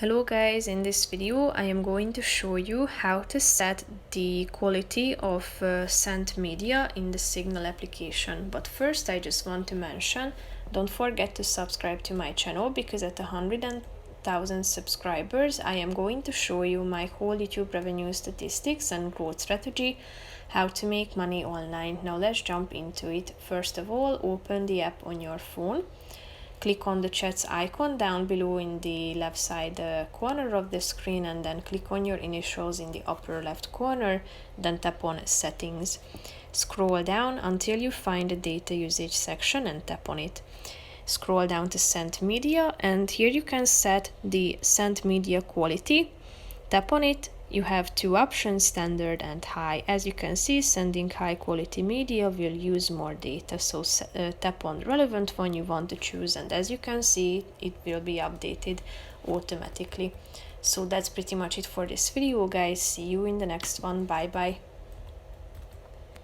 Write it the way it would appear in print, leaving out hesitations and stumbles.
Hello guys, in this video I am going to show you how to set the quality of sent media in the Signal application. But first I just want to mention, don't forget to subscribe to my channel because at 100,000 subscribers I am going to show you my whole YouTube revenue statistics and growth strategy, how to make money online. Now let's jump into it. First of all, open the app on your phone. Click on the chats icon down below in the left side corner of the screen, and then click on your initials in the upper left corner, then tap on settings. Scroll down until you find the data usage section and tap on it. Scroll down to sent media, and here you can set the sent media quality. Tap on it. You have two options, standard and high. As you can see, sending high quality media will use more data, so tap on the relevant one you want to choose, and as you can see it will be updated automatically. So that's pretty much it for this video guys. See you in the next one. Bye bye.